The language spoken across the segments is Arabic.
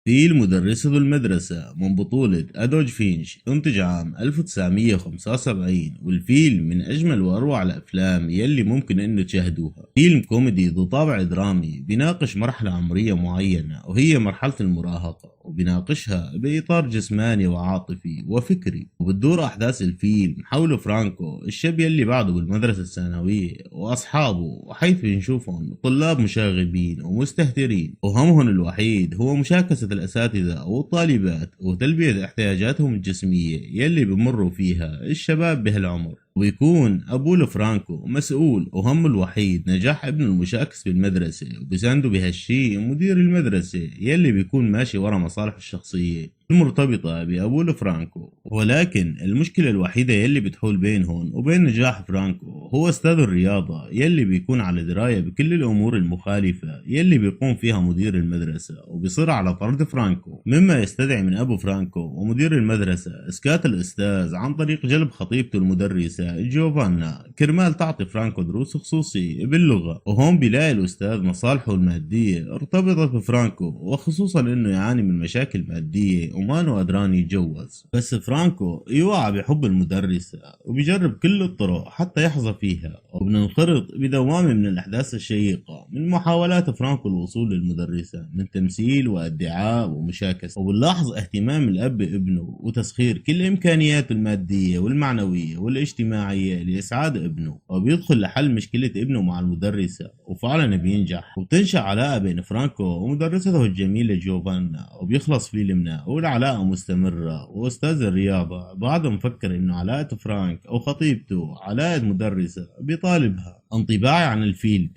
فيلم مدرسة المدرسة من بطولة أدوج فينش انتج عام 1975، والفيلم من أجمل وأروع الأفلام يلي ممكن إنه تشاهدوها. فيلم كوميدي ذو طابع درامي بيناقش مرحلة عمرية معينة وهي مرحلة المراهقة، وبيناقشها بإطار جسماني وعاطفي وفكري. وبتدور أحداث الفيلم حول فرانكو الشاب يلي بعده بالمدرسة الثانوية وأصحابه، وحيث بنشوفهم طلاب مشاغبين ومستهترين، وهمهم الوحيد هو مشاكسة الأساتذة والطالبات وتلبية احتياجاتهم الجسمية يلي بمروا فيها الشباب بهالعمر. وبيكون أبوه لفرانكو مسؤول، وهمه الوحيد نجاح ابنه المشاكس بالمدرسة، وبيساندوا بهالشي مدير المدرسة يلي بيكون ماشي ورا مصالحه الشخصية المرتبطة بأبوه فرانكو. ولكن المشكلة الوحيدة يلي بتحول بينهم وبين نجاح فرانكو هو أستاذ الرياضة يلي بيكون على دراية بكل الأمور المخالفة يلي بيقوم فيها مدير المدرسة، وبيصر على طرد فرانكو، مما يستدعي من أبو فرانكو ومدير المدرسة إسكات الأستاذ عن طريق جلب خطيبته المدرسة جوفانا كرمال تعطي فرانكو دروس خصوصية باللغة. وهون بيلاقي الأستاذ مصالحه المادية ارتبطت بفرانكو، وخصوصا إنه يعاني من مشاكل مادية وما قدران يتجوز. بس فرانكو يوعى بحب المدرسة وبيجرب كل الطرق حتى يحظى فيها، وبننخرط بدوامة من الأحداث الشيقة من محاولات فرانكو الوصول للمدرسة من تمثيل وادعاء ومشاكسة. وبنلاحظ اهتمام الأب بابنه وتسخير كل إمكانياته المادية والمعنوية والاجتماعية لإسعاد ابنه، وبيدخل لحل مشكلة ابنه مع المدرسة وفعلا بينجح. وبتنشأ علاقة بين فرانكو ومدرسته الجميلة جوفانا، وبيخلص فيلمنا والعلاقة مستمرة. وأستاذ الرياضة بعد مفكر إنه علاقة فرانك أو خطيبته علاقة مدرسة بيطالبها. انطباعي عن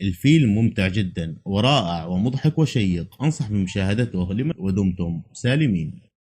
الفيلم ممتع جدا ورائع ومضحك وشيق، أنصح بمشاهدته ودمتم سالمين.